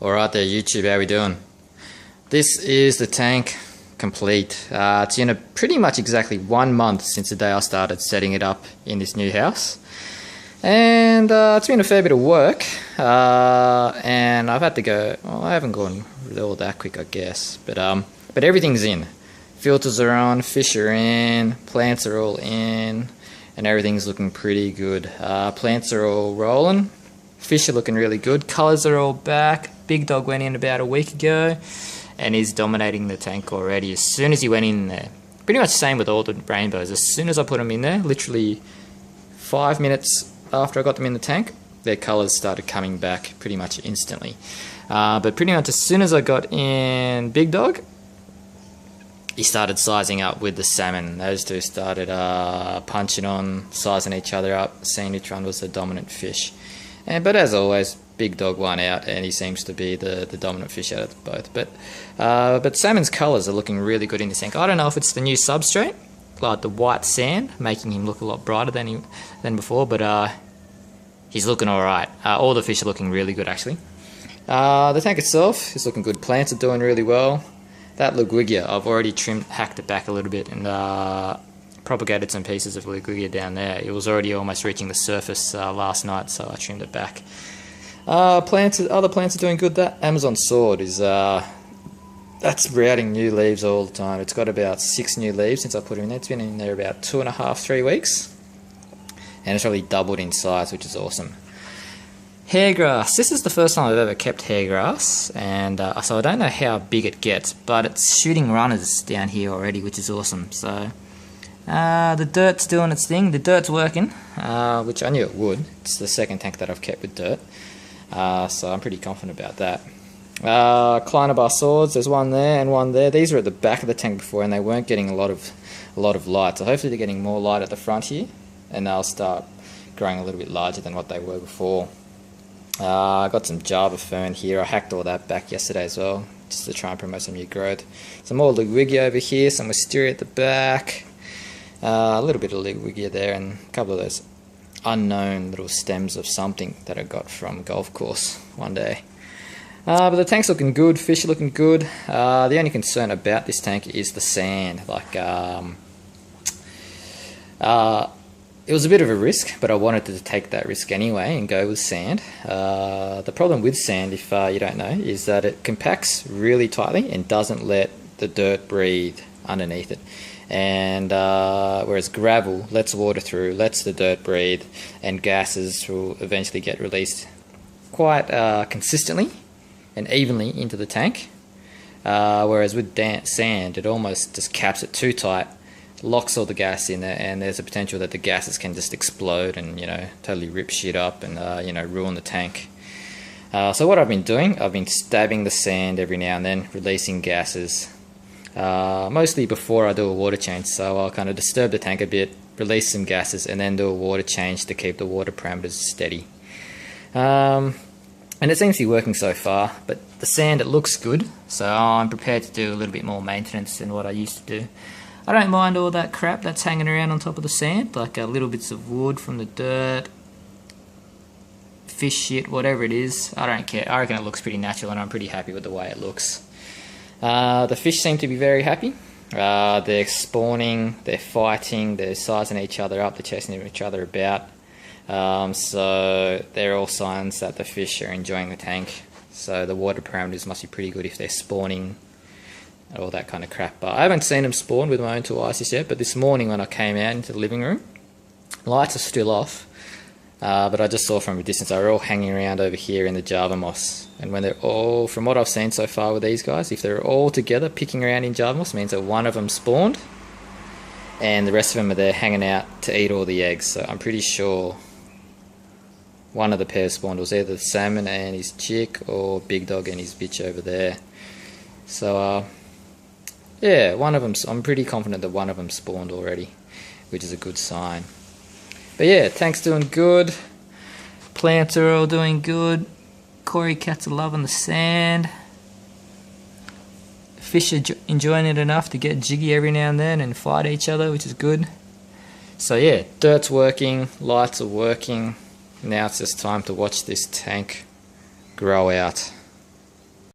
Alright there YouTube, how we doing? This is the tank complete. It's in pretty much exactly 1 month since the day I started setting it up in this new house. And it's been a fair bit of work. And I've had to go, well, I haven't gone all that quick I guess. But everything's in. Filters are on, fish are in, plants are all in, and everything's looking pretty good. Plants are all rolling. Fish are looking really good. Colours are all back. Big Dog went in about a week ago and he's dominating the tank already as soon as he went in there. Pretty much the same with all the rainbows. As soon as I put them in there, literally 5 minutes after I got them in the tank, their colours started coming back pretty much instantly. But pretty much as soon as I got in Big Dog, he started sizing up with the salmon. Those two started punching on, sizing each other up, seeing which one was the dominant fish. But as always, Big Dog won out, and he seems to be the dominant fish out of both. But salmon's colours are looking really good in this tank. I don't know if it's the new substrate, like the white sand, making him look a lot brighter than before, but he's looking alright. All the fish are looking really good, actually. The tank itself is looking good. Plants are doing really well. That Liguigia, I've already hacked it back a little bit and propagated some pieces of Liguigia down there. It was already almost reaching the surface last night, so I trimmed it back. Other plants are doing good. That Amazon sword is that's sprouting new leaves all the time. It's got about 6 new leaves since I put it in there. It's been in there about 2.5, 3 weeks, and it's really doubled in size, which is awesome. Hairgrass. This is the first time I've ever kept hairgrass, and so I don't know how big it gets, but it's shooting runners down here already, which is awesome. So the dirt's doing its thing. The dirt's working, which I knew it would. It's the second tank that I've kept with dirt. So I'm pretty confident about that. Kleiner bar swords, there's one there and one there. These were at the back of the tank before and they weren't getting a lot of light. So hopefully they're getting more light at the front here and they'll start growing a little bit larger than what they were before. I got some Java fern here. I hacked all that back yesterday as well, just to try and promote some new growth. Some more Liguigia over here, some wisteria at the back. A little bit of Liguigia there and a couple of those unknown little stems of something that I got from golf course one day. But the tank's looking good, fish are looking good. The only concern about this tank is the sand. It was a bit of a risk, but I wanted to take that risk anyway and go with sand. The problem with sand, if you don't know, is that it compacts really tightly and doesn't let the dirt breathe underneath it. And whereas gravel lets water through, lets the dirt breathe, and gases will eventually get released quite consistently and evenly into the tank. Whereas with sand, it almost just caps it too tight, locks all the gas in there, and there's a potential that the gases can just explode and totally rip shit up and ruin the tank. So what I've been doing, I've been stabbing the sand every now and then, releasing gases. Mostly before I do a water change, so I'll kind of disturb the tank a bit, release some gases, and then do a water change to keep the water parameters steady. And it seems to be working so far, but the sand, it looks good, so I'm prepared to do a little bit more maintenance than what I used to do. I don't mind all that crap that's hanging around on top of the sand, like little bits of wood from the dirt, fish shit, whatever it is. I don't care. I reckon it looks pretty natural and I'm pretty happy with the way it looks. The fish seem to be very happy. They're spawning, they're fighting, they're sizing each other up, they're chasing each other about. So they're all signs that the fish are enjoying the tank. So the water parameters must be pretty good if they're spawning, all that kind of crap. But I haven't seen them spawn with my own 2 eyes yet, but this morning when I came out into the living room, lights are still off. But I just saw from a distance they were all hanging around over here in the Java moss. And when they're all, from what I've seen so far with these guys, if they're all together picking around in Java moss, means that one of them spawned and the rest of them are there hanging out to eat all the eggs. So I'm pretty sure one of the pairs spawned. It was either the salmon and his chick or Big Dog and his bitch over there. So yeah, one of them, I'm pretty confident that one of them spawned already, which is a good sign. But yeah, tank's doing good. Plants are all doing good. Cory cats are loving the sand. Fish are enjoying it enough to get jiggy every now and then and fight each other, which is good. So yeah, dirt's working, lights are working. Now it's just time to watch this tank grow out.